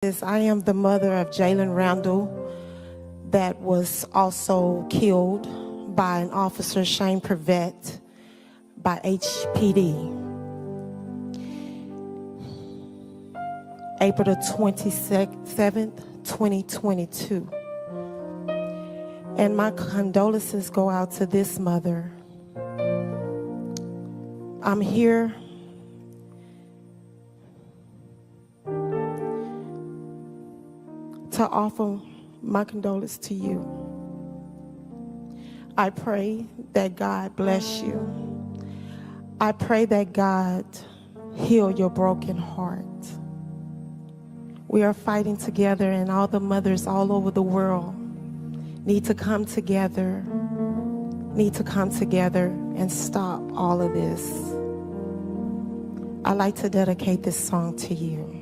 I am the mother of Jalen Randall that was also killed by an officer, Shane Prevett, by HPD. April the 27th, 2022. And my condolences go out to this mother. I'm here to offer my condolence to you. I pray that God bless you. I pray that God heal your broken heart. We are fighting together, and all the mothers all over the world need to come together, and stop all of this. I'd like to dedicate this song to you.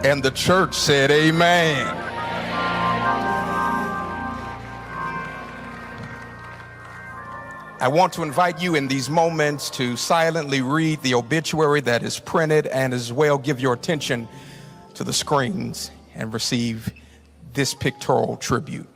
And the church said amen. I want to invite you in these moments to silently read the obituary that is printed, and as well give your attention to the screens and receive this pictorial tribute.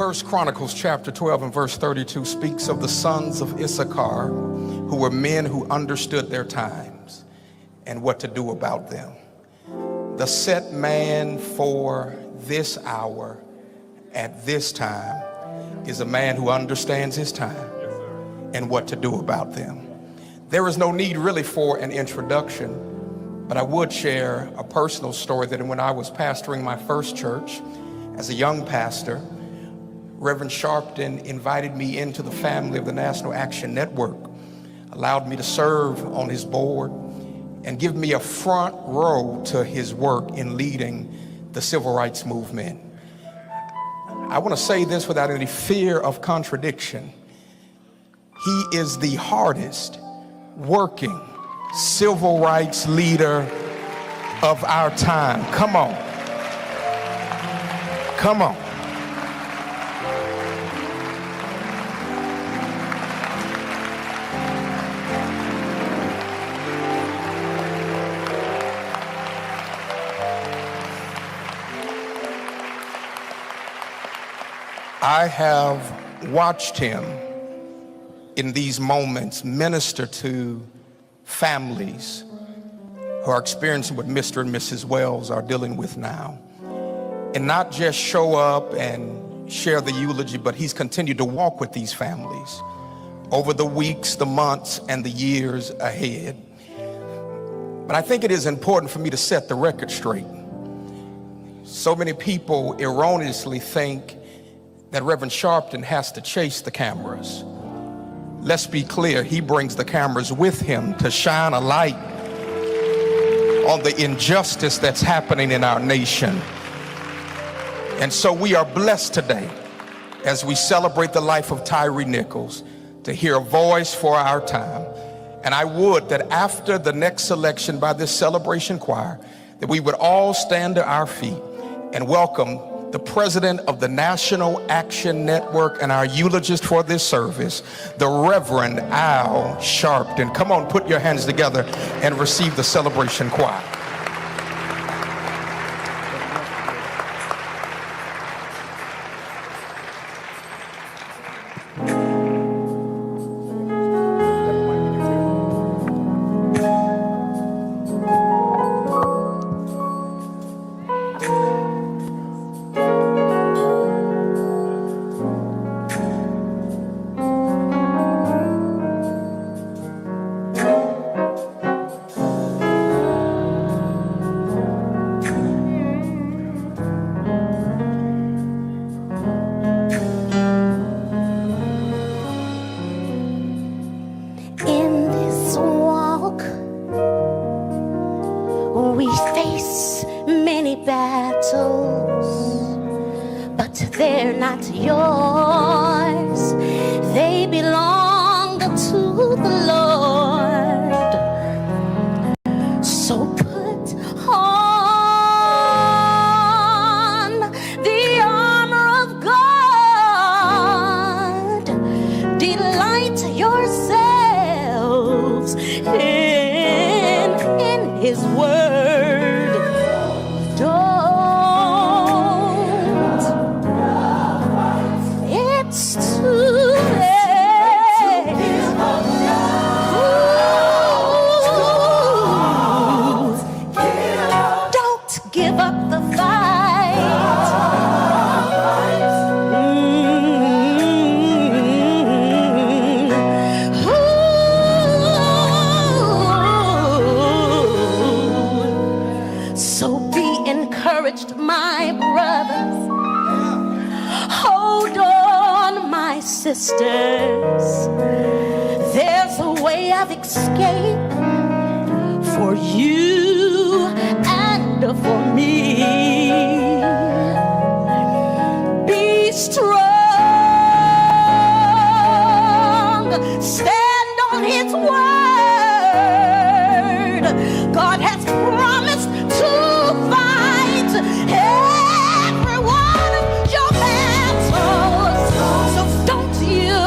First Chronicles chapter 12 and verse 32 speaks of the sons of Issachar, who were men who understood their times and what to do about them. The set man for this hour at this time is a man who understands his time and what to do about them. There is no need really for an introduction, but I would share a personal story that when I was pastoring my first church as a young pastor, Reverend Sharpton invited me into the family of the National Action Network, allowed me to serve on his board, and give me a front row to his work in leading the civil rights movement. I want to say this without any fear of contradiction. He is the hardest working civil rights leader of our time. Come on. Come on. I have watched him in these moments minister to families who are experiencing what Mr. and Mrs. Wells are dealing with now. And not just show up and share the eulogy, but he's continued to walk with these families over the weeks, the months, and the years ahead. But I think it is important for me to set the record straight. So many people erroneously think that Reverend Sharpton has to chase the cameras. Let's be clear, he brings the cameras with him to shine a light on the injustice that's happening in our nation. And so we are blessed today as we celebrate the life of Tyre Nichols to hear a voice for our time. And I would that after the next selection by this celebration choir, that we would all stand to our feet and welcome the president of the National Action Network and our eulogist for this service, the Reverend Al Sharpton. Come on, put your hands together and receive the celebration choir. We face many battles, but they're not yours. They belong to the Lord. So put on the armor of God. Delight yourselves in His word. My brothers, hold on, my sisters. There's a way of escape for you and for me. Be strong, stand on His word. God has promised to fight every one of your battles. So don't you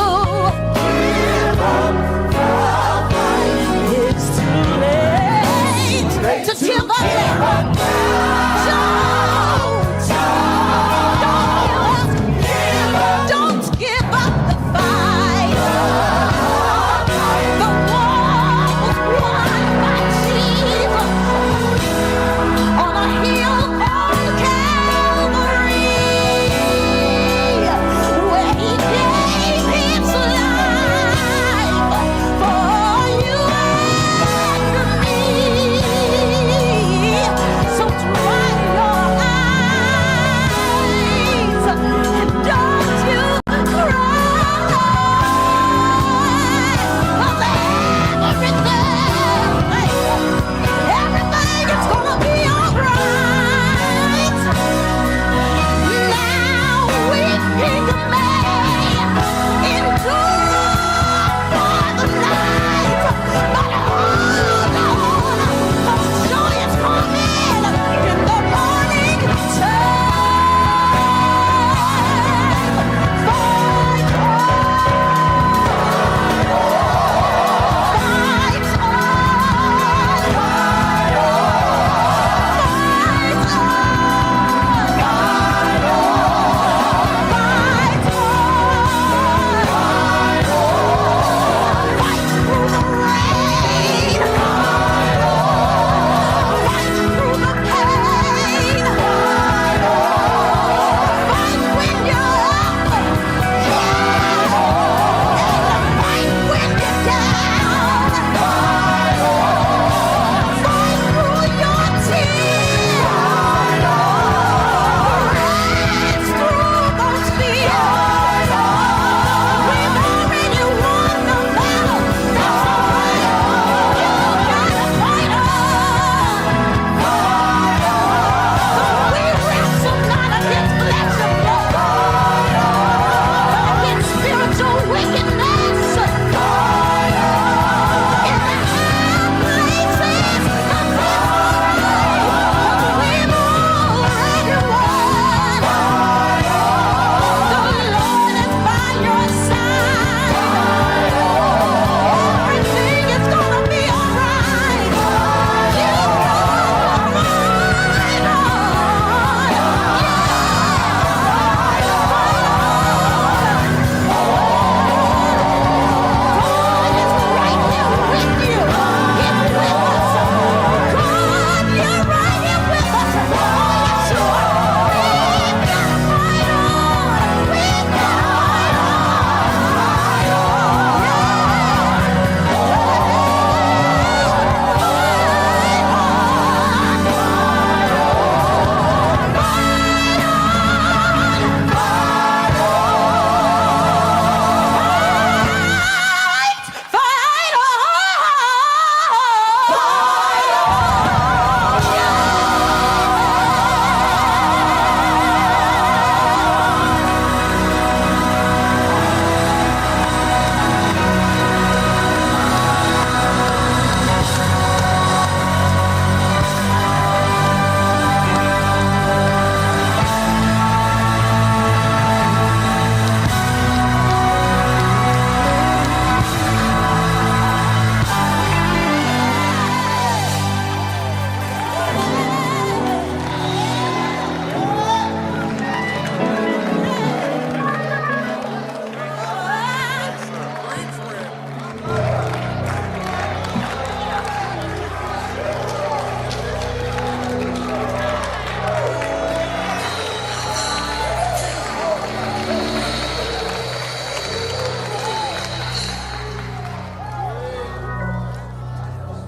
give up the fight. It's too late to give up now.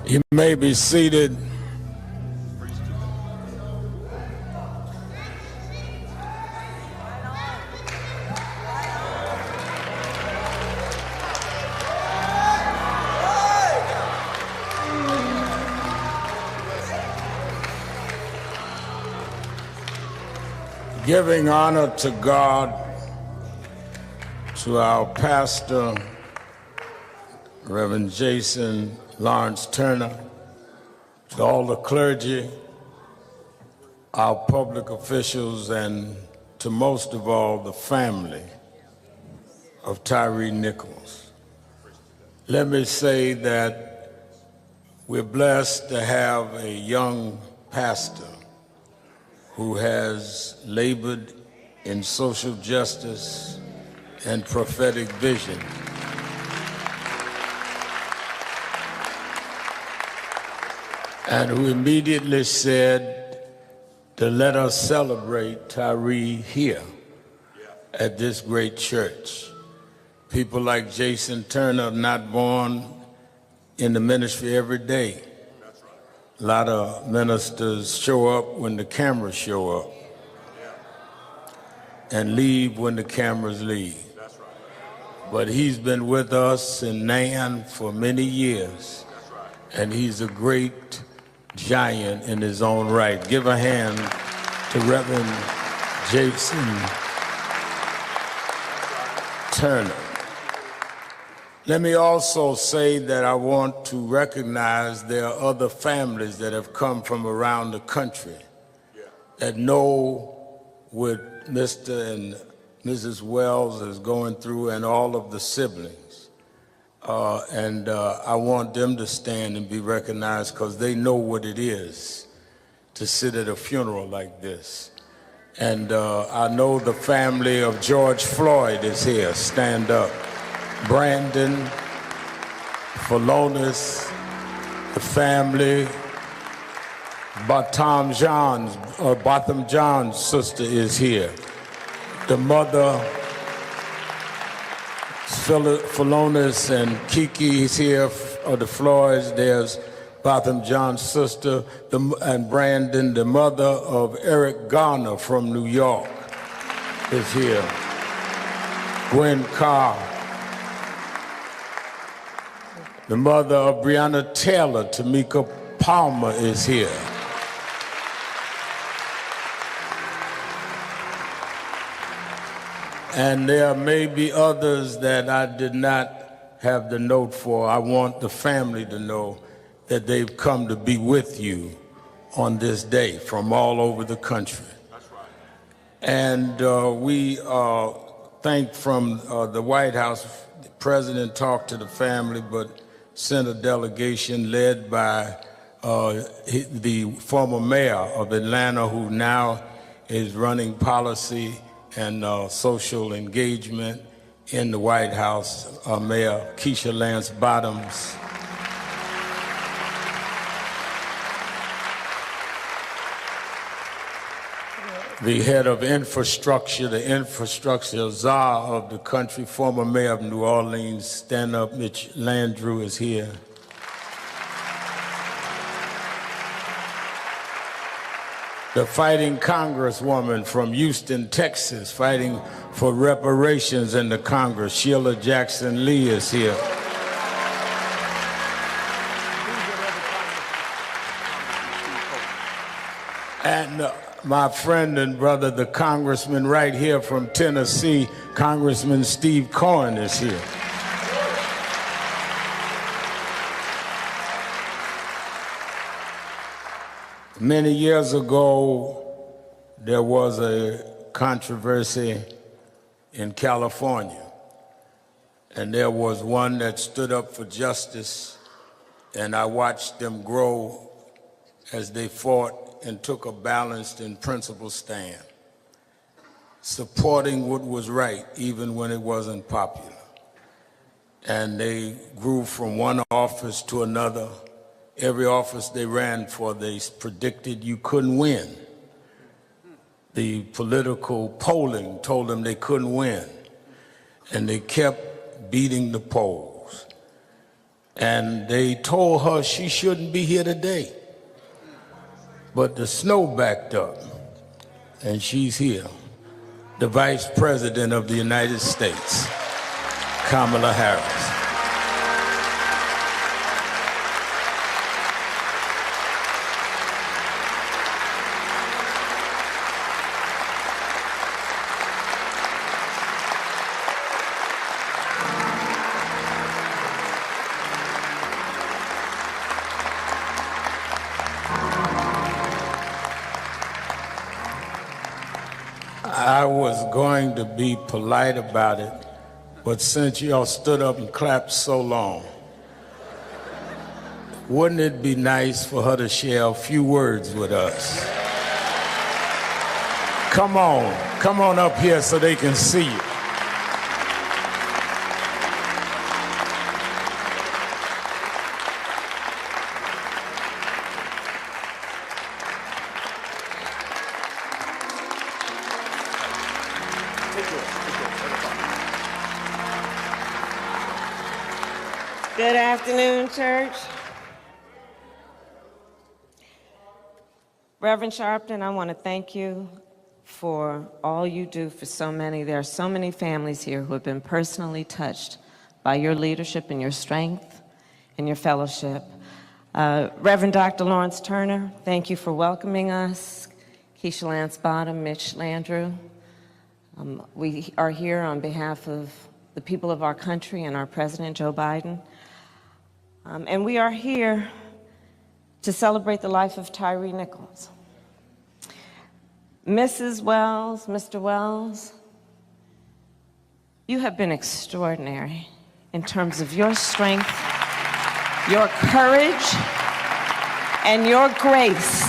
You may be seated. Giving honor to God, to our pastor, Reverend Jason Lawrence Turner, to all the clergy, our public officials, and to most of all, the family of Tyre Nichols. Let me say that we're blessed to have a young pastor who has labored in social justice and prophetic vision. And who immediately said to let us celebrate Tyre here at this great church. People like Jason Turner are not born in the ministry every day. A lot of ministers show up when the cameras show up and leave when the cameras leave. But he's been with us in Nan for many years, and he's a great giant in his own right. Give a hand to Reverend Jason Turner. Let me also say that I want to recognize there are other families that have come from around the country that know what Mr. and Mrs. Wells is going through and all of the siblings. I want them to stand and be recognized because they know what it is to sit at a funeral like this. And I know the family of George Floyd is here. Stand up. Brandon, Phalonis, the family, Botham John's sister is here. The mother, Phalonis and Kiki is here, of the Floyds. There's Botham John's sister, and Brandon, the mother of Eric Garner from New York, is here. Gwen Carr. The mother of Breonna Taylor, Tamika Palmer, is here. And there may be others that I did not have the note for. I want the family to know that they've come to be with you on this day from all over the country. That's right. And we thank from the White House, the president talked to the family, but sent a delegation led by the former mayor of Atlanta, who now is running policy and social engagement in the White House, Mayor Keisha Lance Bottoms. The head of infrastructure, the infrastructure czar of the country, former mayor of New Orleans, stand up, Mitch Landrieu is here. The fighting congresswoman from Houston, Texas, fighting for reparations in the Congress, Sheila Jackson Lee is here. And my friend and brother, the congressman right here from Tennessee, Congressman Steve Cohen is here. Many years ago, there was a controversy in California, and there was one that stood up for justice, and I watched them grow as they fought and took a balanced and principled stand, supporting what was right, even when it wasn't popular. And they grew from one office to another. Every office they ran for, they predicted you couldn't win. The political polling told them they couldn't win, and they kept beating the polls. and they told her she shouldn't be here today. But the snow backed up, and she's here. The Vice President of the United States, Kamala Harris. I was going to be polite about it, but since y'all stood up and clapped so long, wouldn't it be nice for her to share a few words with us? Come on up here so they can see you. Good afternoon, church. Reverend Sharpton, I want to thank you for all you do for so many. There are so many families here who have been personally touched by your leadership and your strength and your fellowship. Reverend Dr. Lawrence Turner, thank you for welcoming us. Keisha Lance Bottom, Mitch Landrew. We are here on behalf of the people of our country and our President, Joe Biden. And we are here to celebrate the life of Tyre Nichols. Mrs. Wells, Mr. Wells, you have been extraordinary in terms of your strength, your courage, and your grace.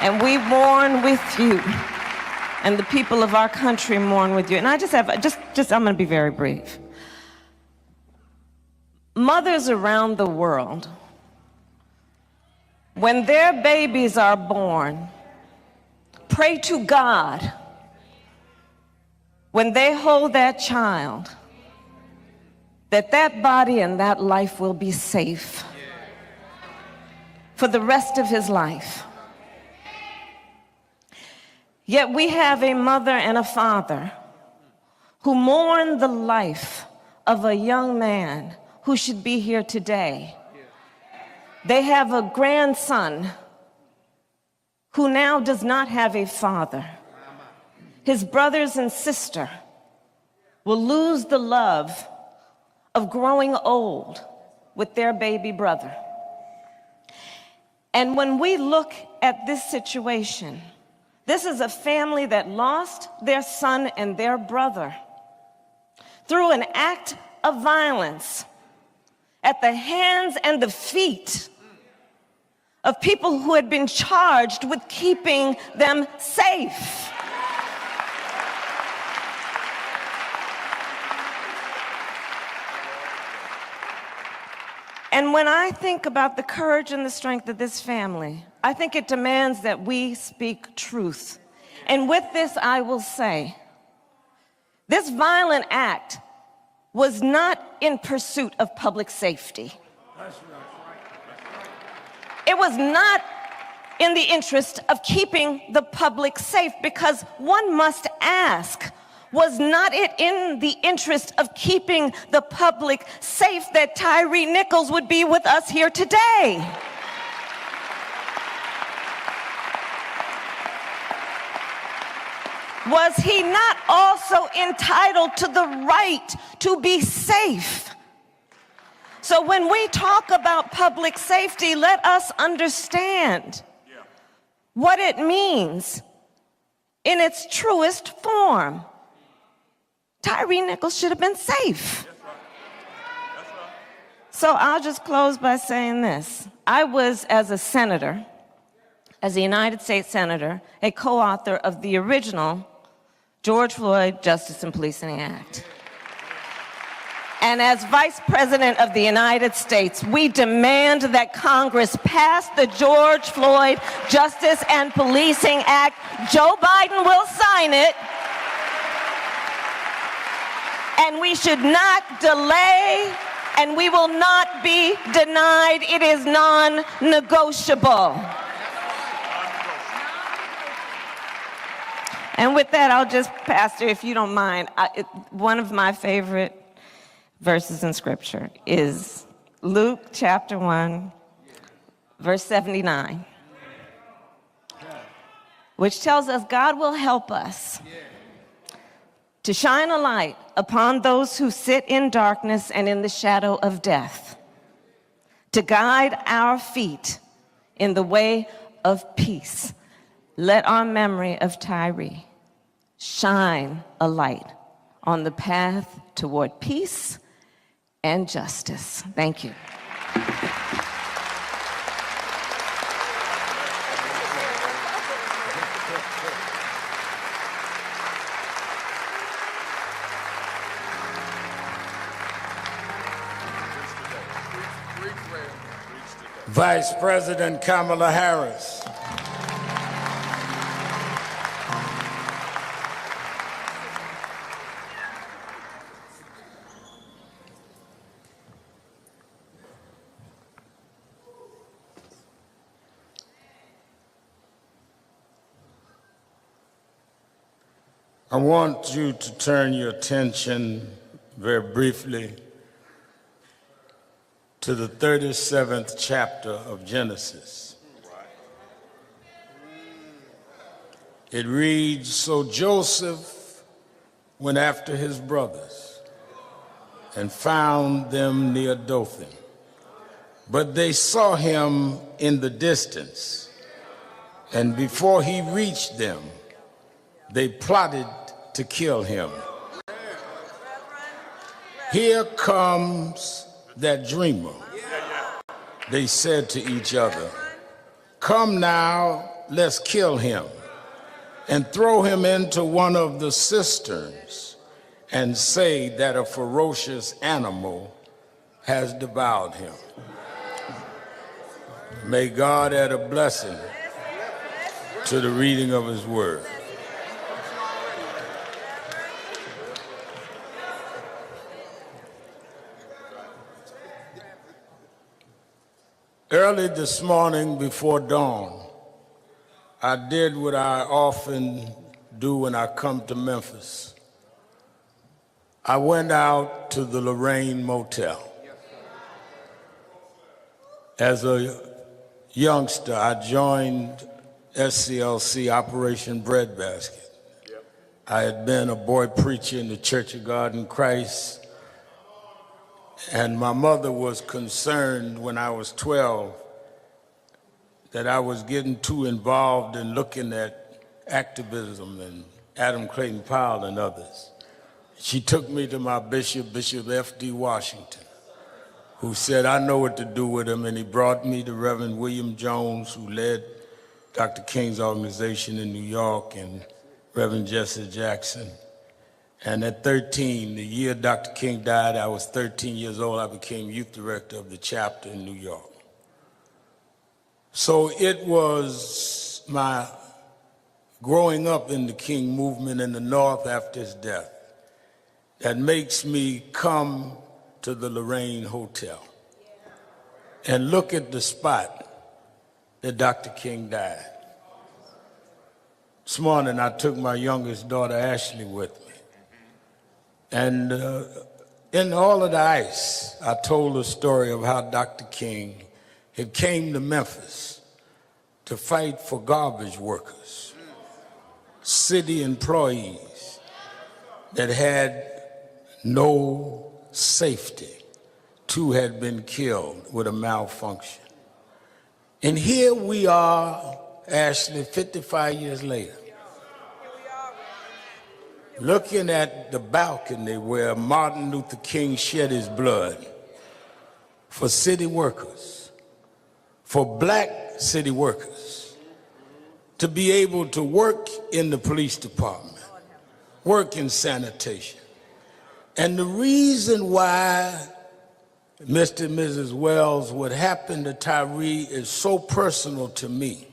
And we mourn with you. And the people of our country mourn with you. And I I'm going to be very brief. Mothers around the world, when their babies are born, pray to God when they hold that child that that body and that life will be safe for the rest of his life. Yet we have a mother and a father who mourn the life of a young man who should be here today. They have a grandson who now does not have a father. His brothers and sister will lose the love of growing old with their baby brother. And when we look at this situation, this is a family that lost their son and their brother through an act of violence at the hands and the feet of people who had been charged with keeping them safe. And when I think about the courage and the strength of this family, I think it demands that we speak truth. And with this, I will say, this violent act was not in pursuit of public safety. It was not in the interest of keeping the public safe, because one must ask, was not it in the interest of keeping the public safe that Tyre Nichols would be with us here today? Was he not also entitled to the right to be safe? So when we talk about public safety, let us understand what it means in its truest form. Tyre Nichols should have been safe. So I'll just close by saying this. I was, as a senator, as a United States Senator, a co-author of the original George Floyd Justice and Policing Act. And as Vice President of the United States, we demand that Congress pass the George Floyd Justice and Policing Act. Joe Biden will sign it. and we should not delay, and we will not be denied. It is non-negotiable. And with that, I'll just, Pastor, if you don't mind, one of my favorite verses in Scripture is Luke chapter 1, verse 79, which tells us God will help us to shine a light upon those who sit in darkness and in the shadow of death, to guide our feet in the way of peace. Let our memory of Tyre shine a light on the path toward peace and justice. Thank you. Vice President Kamala Harris. I want you to turn your attention very briefly to the 37th chapter of Genesis. It reads, "So Joseph went after his brothers and found them near Dothan. But they saw him in the distance, and before he reached them, they plotted to kill him. Here comes that dreamer," they said to each other. "Come now, let's kill him and throw him into one of the cisterns and say that a ferocious animal has devoured him." May God add a blessing to the reading of his word. Early this morning before dawn, I did what I often do when I come to Memphis. I went out to the Lorraine Motel. As a youngster, I joined SCLC, Operation Breadbasket. I had been a boy preacher in the Church of God in Christ, and my mother was concerned when I was 12 that I was getting too involved in looking at activism and Adam Clayton Powell and others. She took me to my bishop, Bishop F.D. Washington, who said, "I know what to do with him," and he brought me to Reverend William Jones, who led Dr. King's organization in New York, and Reverend Jesse Jackson. And at 13, the year Dr. King died, I was 13 years old. I became youth director of the chapter in New York. So it was my growing up in the King movement in the North after his death that makes me come to the Lorraine Hotel and look at the spot that Dr. King died. This morning, I took my youngest daughter, Ashley, with me. And in all of the ice, I told the story of how Dr. King had came to Memphis to fight for garbage workers, city employees that had no safety. 2 had been killed with a malfunction. And here we are, Ashley, 55 years later, looking at the balcony where Martin Luther King shed his blood for city workers, for black city workers, to be able to work in the police department, work in sanitation. And the reason why, Mr. and Mrs. Wells, what happened to Tyre is so personal to me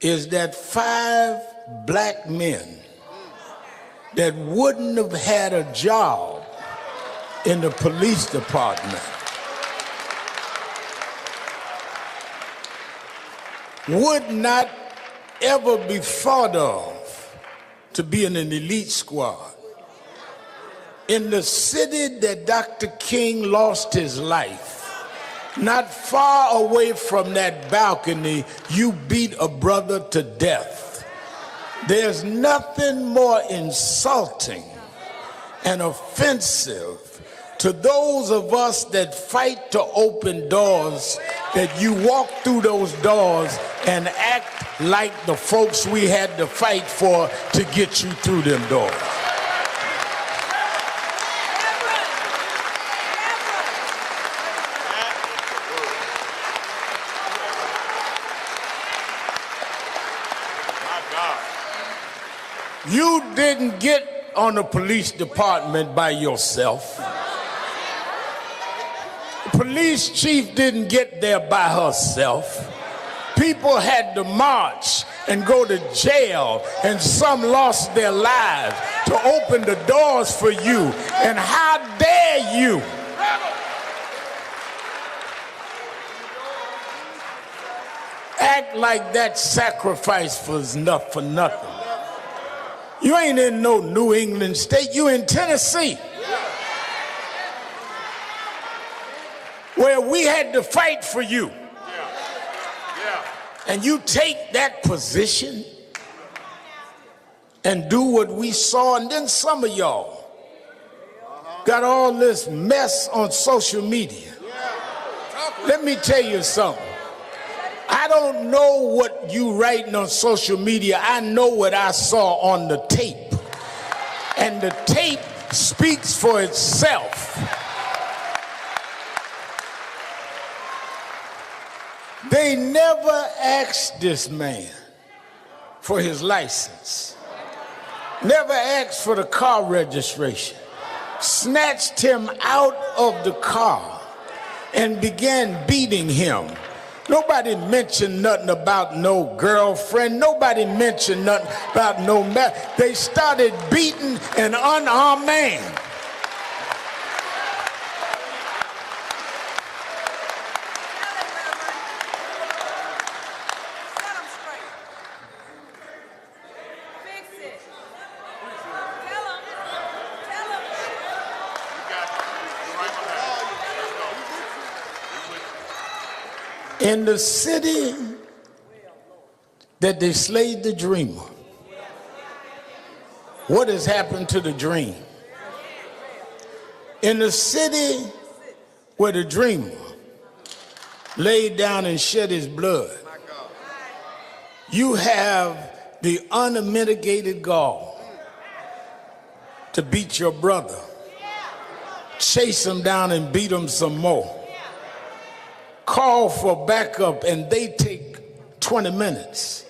is that 5 black men that wouldn't have had a job in the police department would not ever be thought of to be in an elite squad. In the city that Dr. King lost his life, not far away from that balcony, you beat a brother to death. There's nothing more insulting and offensive to those of us that fight to open doors, that you walk through those doors and act like the folks we had to fight for to get you through them doors. You didn't get on the police department by yourself. The police chief didn't get there by herself. People had to march and go to jail, and some lost their lives to open the doors for you. And how dare you act like that sacrifice was enough for nothing? You ain't in no New England state, you in Tennessee, where we had to fight for you. And you take that position and do what we saw, and then some of y'all got all this mess on social media. Let me tell you something. I don't know what you writing on social media. I know what I saw on the tape. And the tape speaks for itself. They never asked this man for his license. Never asked for the car registration. Snatched him out of the car and began beating him. Nobody mentioned nothing about no girlfriend. Nobody mentioned nothing about no man. They started beating an unarmed man. In the city that they slayed the dreamer, what has happened to the dream? In the city where the dreamer laid down and shed his blood, you have the unmitigated gall to beat your brother, chase him down and beat him some more. Call for backup and they take 20 minutes.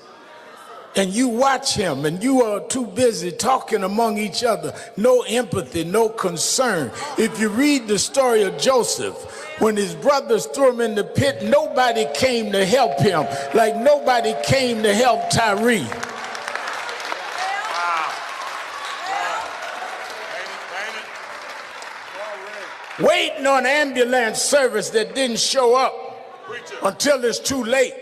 And you watch him and you are too busy talking among each other. No empathy, no concern. If you read the story of Joseph, when his brothers threw him in the pit, nobody came to help him, like nobody came to help Tyre. Waiting on ambulance service that didn't show up until it's too late.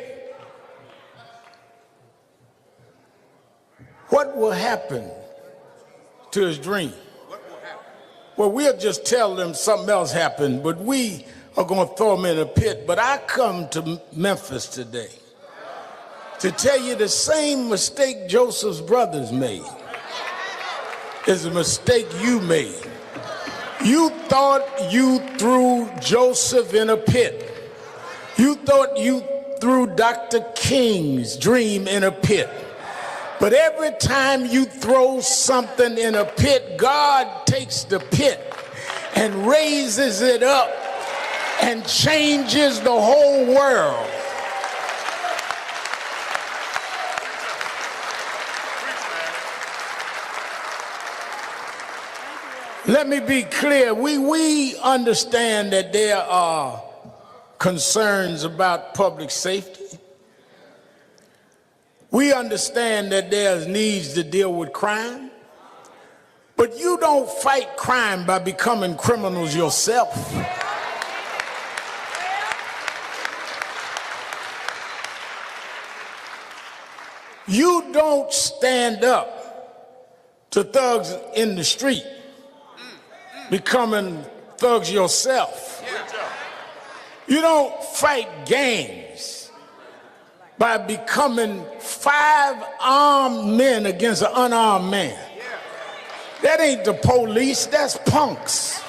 What will happen to his dream? Well, we'll just tell them something else happened, but we are going to throw him in a pit. But I come to Memphis today to tell you the same mistake Joseph's brothers made is a mistake you made. You thought you threw Joseph in a pit. You thought you threw Dr. King's dream in a pit. But every time you throw something in a pit, God takes the pit and raises it up and changes the whole world. Let me be clear. We understand that there are concerns about public safety. We understand that there's needs to deal with crime. But you don't fight crime by becoming criminals yourself. You don't stand up to thugs in the street becoming thugs yourself. You don't fight gangs by becoming 5 armed men against an unarmed man. That ain't the police, that's punks.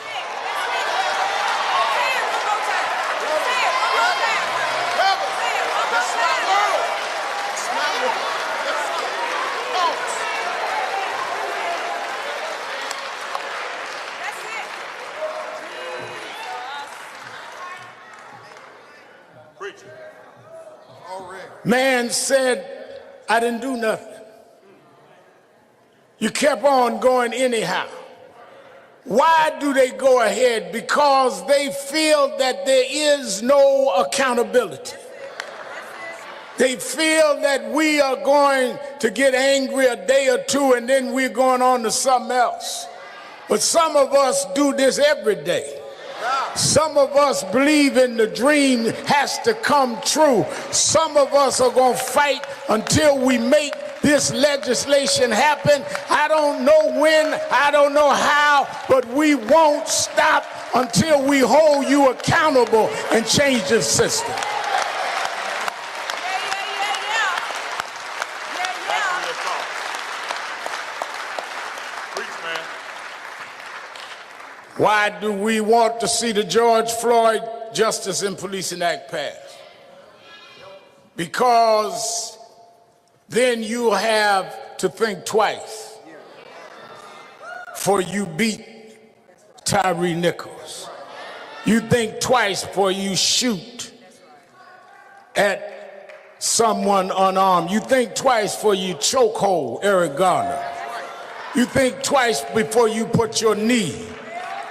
Man said, I didn't do nothing. You kept on going anyhow. Why do they go ahead? Because they feel that there is no accountability. They feel that we are going to get angry a day or two and then we're going on to something else. But some of us do this every day. Some of us believe in the dream has to come true. Some of us are going to fight until we make this legislation happen. I don't know when, I don't know how, but we won't stop until we hold you accountable and change the system. Why do we want to see the George Floyd Justice in Policing Act passed? Because then you have to think twice before you beat Tyre Nichols. You think twice before you shoot at someone unarmed. You think twice before you chokehold Eric Garner. You think twice before you put your knee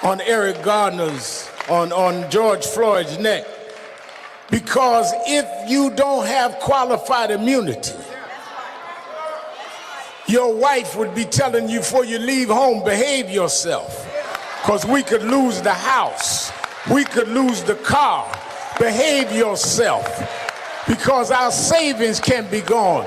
on Eric Garner's, on George Floyd's neck. Because if you don't have qualified immunity, your wife would be telling you before you leave home, behave yourself. Because we could lose the house. We could lose the car. Behave yourself. Because our savings can be gone.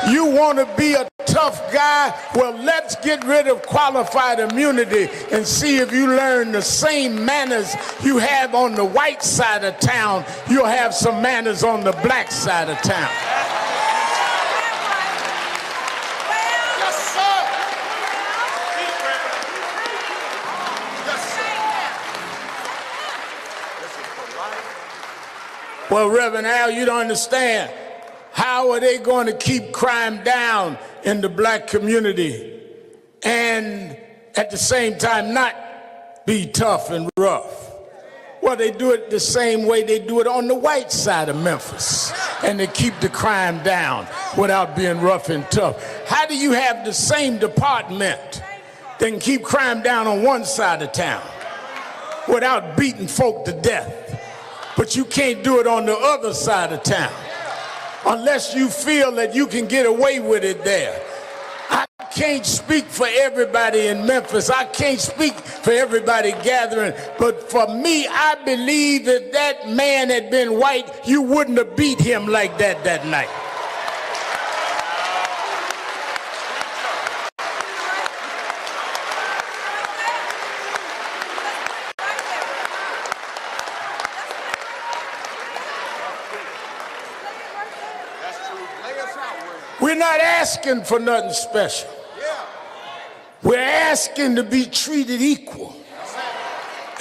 You want to be a tough guy? Well, let's get rid of qualified immunity and see if you learn the same manners you have on the white side of town, you'll have some manners on the black side of town. Yes, sir. Well, Reverend Al, you don't understand. How are they going to keep crime down in the black community and at the same time not be tough and rough? Well, they do it the same way they do it on the white side of Memphis, and they keep the crime down without being rough and tough. How do you have the same department that can keep crime down on one side of town without beating folk to death, but you can't do it on the other side of town? Unless you feel that you can get away with it there. I can't speak for everybody in Memphis. I can't speak for everybody gathering. But for me, I believe if that man had been white, you wouldn't have beat him like that night. We're not asking for nothing special. We're asking to be treated equal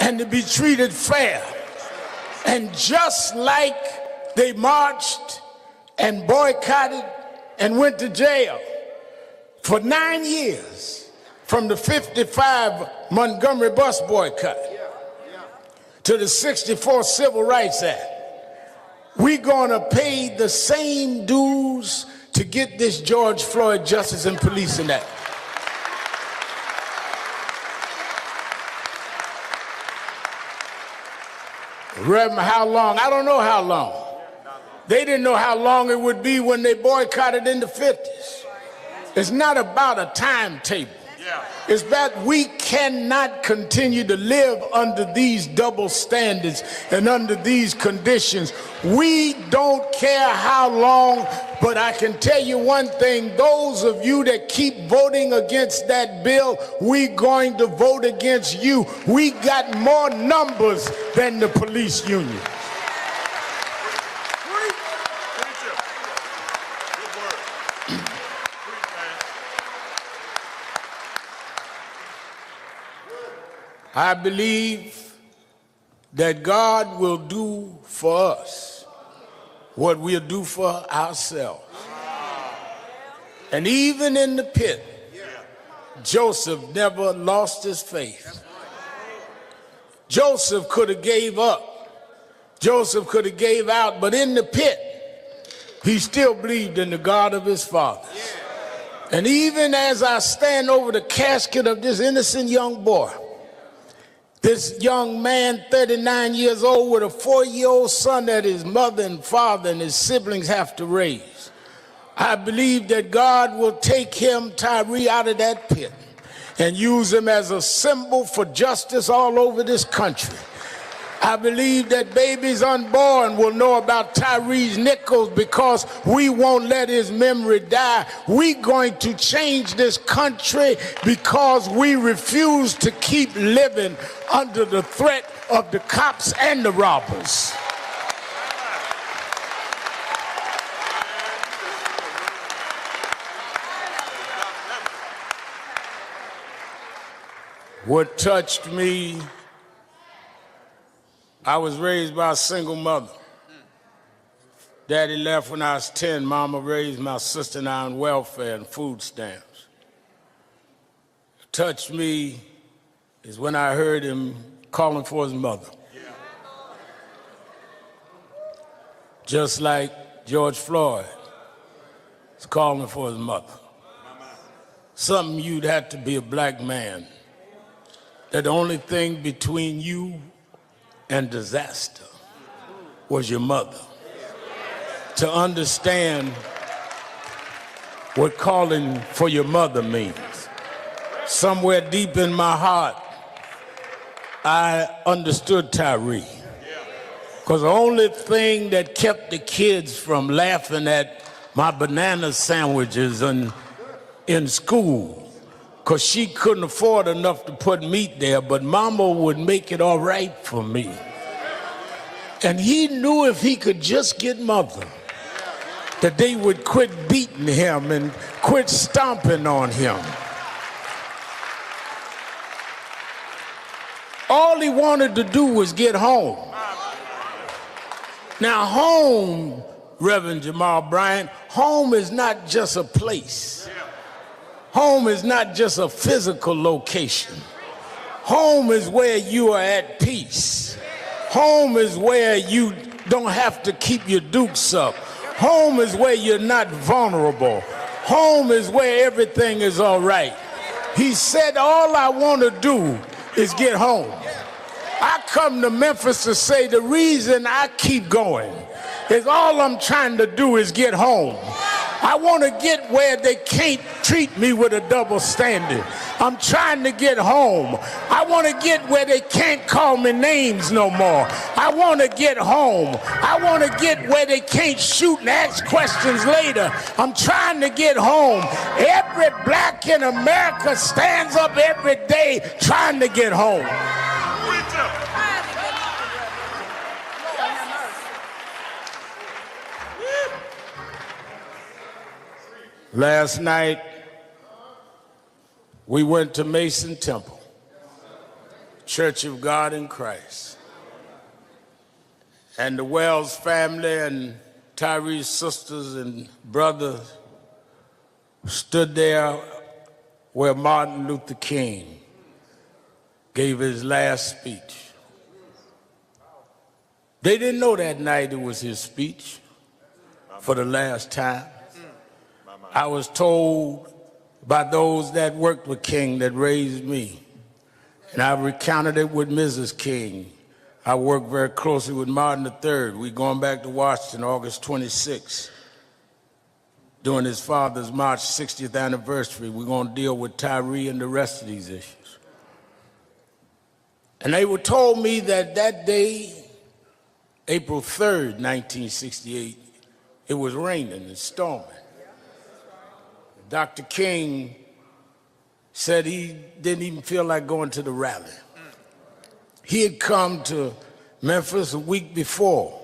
and to be treated fair. And just like they marched and boycotted and went to jail for 9 years from the 55 Montgomery bus boycott to the 64 Civil Rights Act, we're gonna pay the same dues to get this George Floyd Justice and Policing Act. Reverend, how long? I don't know how long. They didn't know how long it would be when they boycotted in the 50s. It's not about a timetable. is that we cannot continue to live under these double standards and under these conditions. We don't care how long, but I can tell you one thing, those of you that keep voting against that bill, we're going to vote against you. We got more numbers than the police union. I believe that God will do for us what we'll do for ourselves. And even in the pit, Joseph never lost his faith. Joseph could have gave up. Joseph could have gave out, but in the pit, he still believed in the God of his fathers. And even as I stand over the casket of this innocent young boy, this young man, 39 years old, with a 4-year-old son that his mother and father and his siblings have to raise, I believe that God will take him, Tyre, out of that pit and use him as a symbol for justice all over this country. I believe that babies unborn will know about Tyre Nichols because we won't let his memory die. We're going to change this country because we refuse to keep living under the threat of the cops and the robbers. What touched me, I was raised by a single mother. Daddy left when I was 10. Mama raised my sister and I on welfare and food stamps. What touched me is when I heard him calling for his mother. Just like George Floyd is calling for his mother. Something you'd have to be a black man. That the only thing between you and disaster was your mother. To understand what calling for your mother means. Somewhere deep in my heart, I understood Tyre. Because the only thing that kept the kids from laughing at my banana sandwiches in school, because she couldn't afford enough to put meat there, but Mama would make it all right for me. And he knew if he could just get Mother, that they would quit beating him and quit stomping on him. All he wanted to do was get home. Now home, Reverend Jamal Bryant, home is not just a place. Home is not just a physical location. Home is where you are at peace. Home is where you don't have to keep your dukes up. Home is where you're not vulnerable. Home is where everything is all right. He said, all I want to do is get home. I come to Memphis to say the reason I keep going is all I'm trying to do is get home. I want to get where they can't treat me with a double standard. I'm trying to get home. I want to get where they can't call me names no more. I want to get home. I want to get where they can't shoot and ask questions later. I'm trying to get home. Every black in America stands up every day trying to get home. Last night, we went to Mason Temple, Church of God in Christ. And the Wells family and Tyre's sisters and brothers stood there where Martin Luther King gave his last speech. They didn't know that night it was his speech for the last time. I was told by those that worked with King that raised me, and I recounted it with Mrs. King. I worked very closely with Martin III. We're going back to Washington August 26. during his father's March 60th anniversary. We're going to deal with Tyre and the rest of these issues. And they were told me that that day, April 3rd, 1968, it was raining and storming. Dr. King said he didn't even feel like going to the rally. He had come to Memphis a week before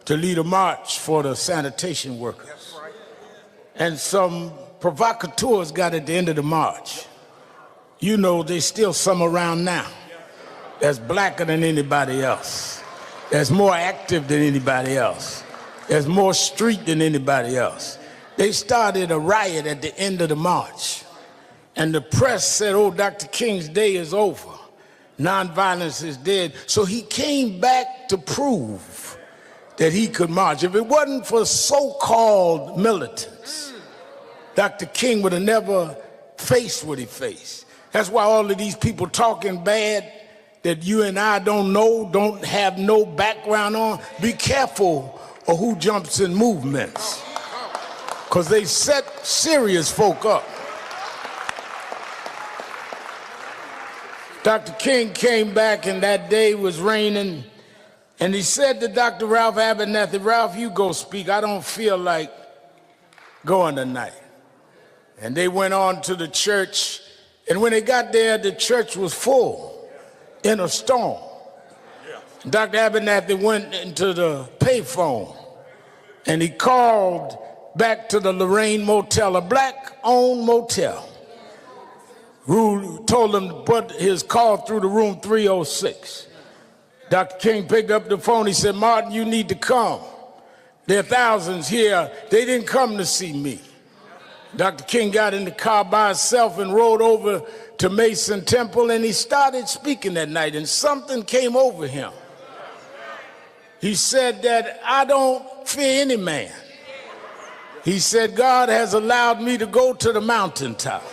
to lead a march for the sanitation workers. And some provocateurs got at the end of the march. You know, there's still some around now that's blacker than anybody else, that's more active than anybody else, that's more street than anybody else. They started a riot at the end of the march. And the press said, oh, Dr. King's day is over. Nonviolence is dead. So he came back to prove that he could march. If it wasn't for so-called militants, Dr. King would have never faced what he faced. That's why all of these people talking bad that you and I don't know, don't have no background on, be careful of who jumps in movements, because they set serious folk up. Dr. King came back, and that day was raining, and he said to Dr. Ralph Abernathy, Ralph, you go speak. I don't feel like going tonight. And they went on to the church, and when they got there, the church was full in a storm. Dr. Abernathy went into the payphone, and he called back to the Lorraine Motel, a black-owned motel. Who told him to put his call through the room 306. Dr. King picked up the phone. He said, Martin, you need to come. There are thousands here. They didn't come to see me. Dr. King got in the car by himself and rode over to Mason Temple, and he started speaking that night, and something came over him. He said that I don't fear any man. He said, God has allowed me to go to the mountaintop,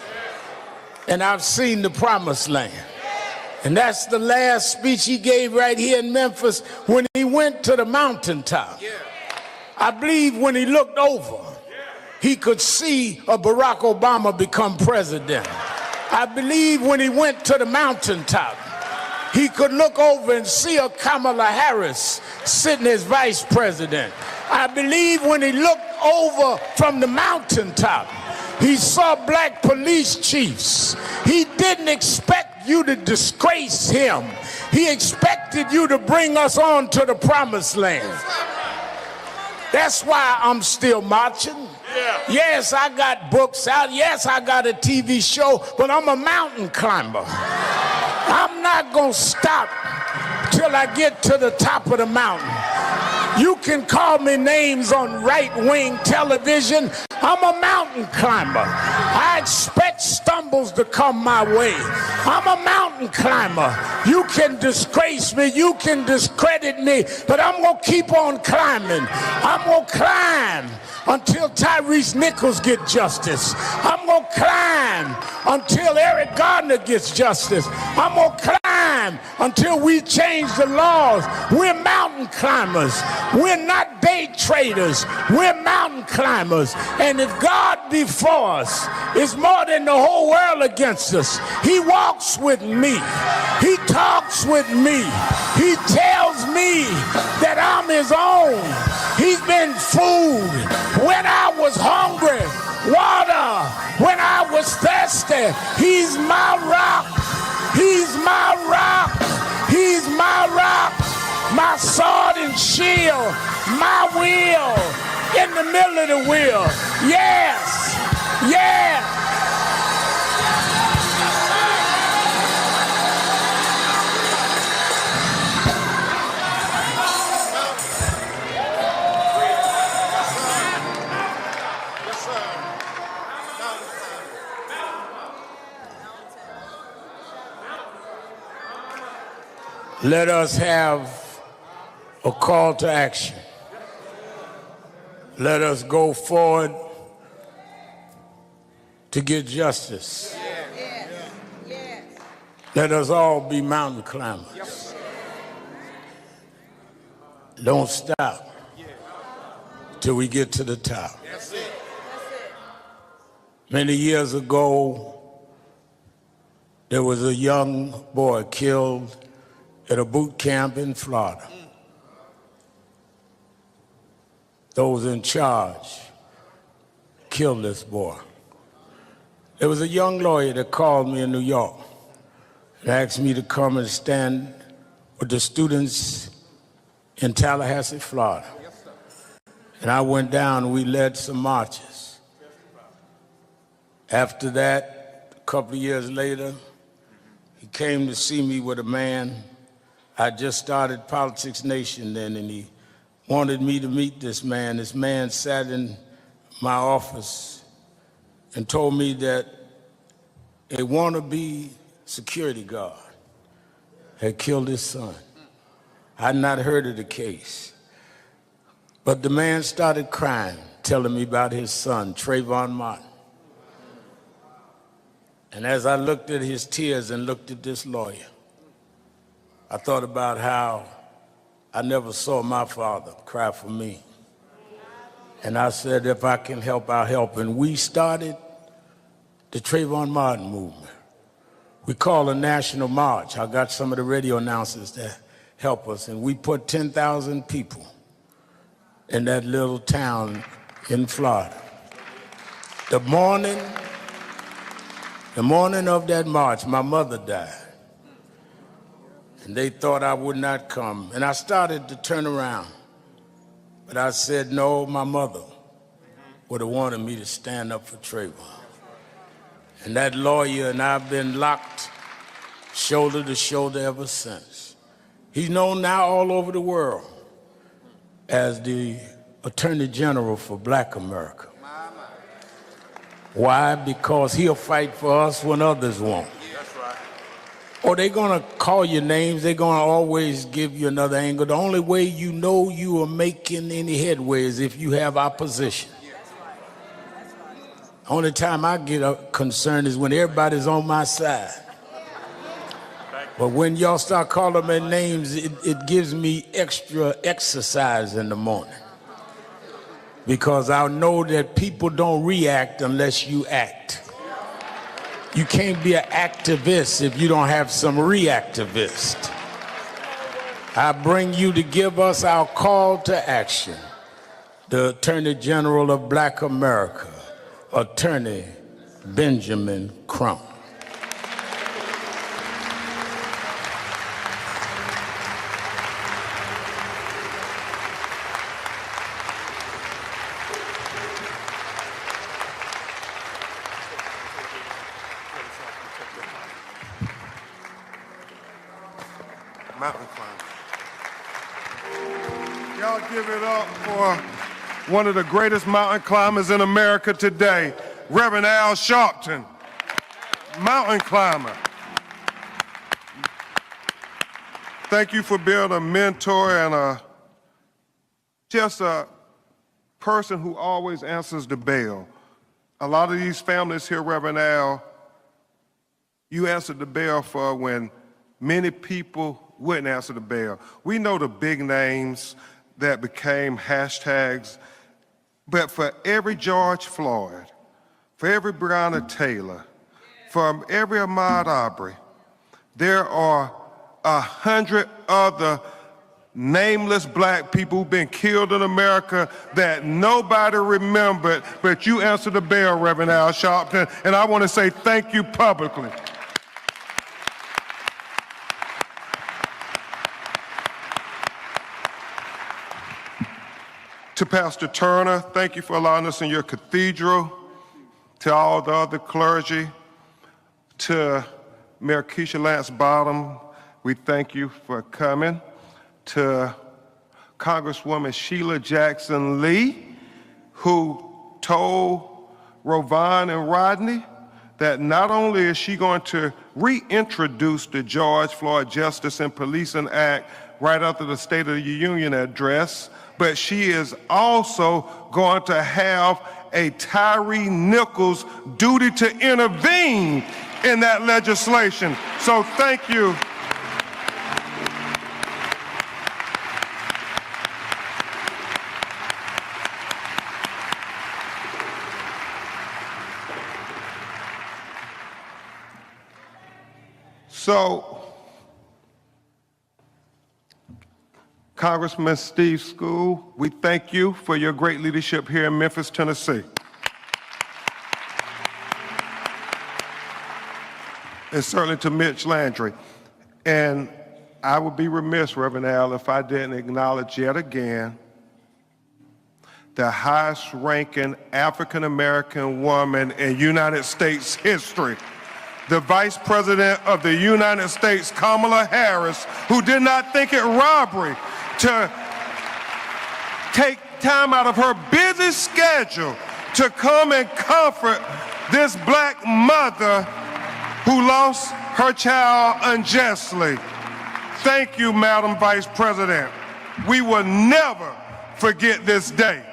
and I've seen the promised land. And that's the last speech he gave right here in Memphis when he went to the mountaintop. I believe when he looked over, he could see a Barack Obama become president. I believe when he went to the mountaintop, he could look over and see a Kamala Harris sitting as vice president. I believe when he looked over from the mountaintop, he saw black police chiefs. He didn't expect you to disgrace him. He expected you to bring us on to the promised land. That's why I'm still marching. Yes, I got books out. Yes, I got a TV show, but I'm a mountain climber. I'm not going to stop till I get to the top of the mountain. You can call me names on right-wing television. I'm a mountain climber. I expect stumbles to come my way. I'm a mountain climber. You can disgrace me, you can discredit me, but I'm going to keep on climbing. I'm going to climb until Tyre Nichols gets justice. I'm going to climb until Eric Gardner gets justice. I'm going to climb until we change the laws. We're mountain climbers. We're not day traders. We're mountain climbers. And if God be for us, it's more than the whole world against us. He walks with me. He talks with me. He tells me that I'm his own. He's been food when I was hungry, water when I was thirsty. He's my rock. He's my rock. He's my rock. My sword and shield. My wheel in the middle of the wheel. Yes. Yes. Let us have a call to action. Let us go forward to get justice. Let us all be mountain climbers. Don't stop till we get to the top. Many years ago, there was a young boy killed at a boot camp in Florida. Those in charge killed this boy. There was a young lawyer that called me in New York and asked me to come and stand with the students in Tallahassee, Florida. And I went down and we led some marches. After that, a couple of years later, he came to see me with a man. I just started Politics Nation then, and he wanted me to meet this man. This man sat in my office and told me that a wannabe security guard had killed his son. I had not heard of the case. But the man started crying, telling me about his son, Trayvon Martin. And as I looked at his tears and looked at this lawyer, I thought about how I never saw my father cry for me. And I said, if I can help, I'll help. And we started the Trayvon Martin movement. We called a national march. I got some of the radio announcers that help us, and we put 10,000 people in that little town in Florida. The morning of that march, my mother died. And they thought I would not come. And I started to turn around. But I said, no, my mother would have wanted me to stand up for Trayvon. And that lawyer and I have been locked shoulder to shoulder ever since. He's known now all over the world as the Attorney General for Black America. Why? Because he'll fight for us when others won't. That's right. Or they're gonna call your names, they're gonna always give you another angle. The only way you know you are making any headway is if you have opposition. The only time I get concerned is when everybody's on my side. But when y'all start calling my names, it gives me extra exercise in the morning. Because I know that people don't react unless you act. You can't be an activist if you don't have some reactivist. I bring you to give us our call to action. The Attorney General of Black America, Attorney Benjamin Crump. Mountain climber. Y'all give it up for one of the greatest mountain climbers in America today, Reverend Al Sharpton, mountain climber. Thank you for being a mentor and just a person who always answers the bell. A lot of these families here, Reverend Al, you answered the bell for when many people wouldn't answer the bell. We know the big names that became hashtags, but for every George Floyd, for every Breonna Taylor, for every Ahmaud Arbery, there are 100 other nameless black people who've been killed in America that nobody remembered, but you answered the bell, Reverend Al Sharpton, and I want to say thank you publicly. To Pastor Turner, thank you for allowing us in your cathedral. To all the other clergy, to Mayor Keisha Lance Bottom, we thank you for coming. To Congresswoman Sheila Jackson Lee, who told Rovon and Rodney that not only is she going to reintroduce the George Floyd Justice and Policing Act right after the State of the Union address, but she is also going to have a Tyre Nichols duty to intervene in that legislation. So thank you. So, Congressman Steve School, we thank you for your great leadership here in Memphis, Tennessee. And certainly to Mitch Landry. And I would be remiss, Reverend Al, if I didn't acknowledge yet again the highest ranking African-American woman in United States history, the Vice President of the United States, Kamala Harris, who did not think it robbery to take time out of her busy schedule to come and comfort this black mother who lost her child unjustly. Thank you, Madam Vice President. We will never forget this day.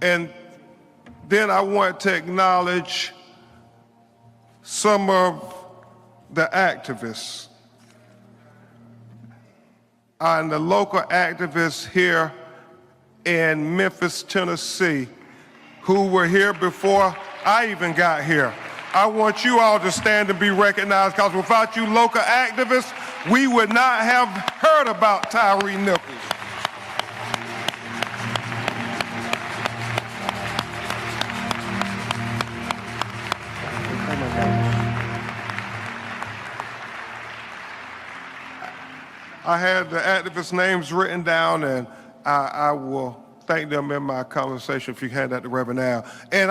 And then I want to acknowledge some of the activists and the local activists here in Memphis, Tennessee, who were here before I even got here. I want you all to stand and be recognized, because without you local activists, we would not have heard about Tyre Nichols. I had the activists' names written down, and I will thank them in my conversation if you hand that to Reverend Al. And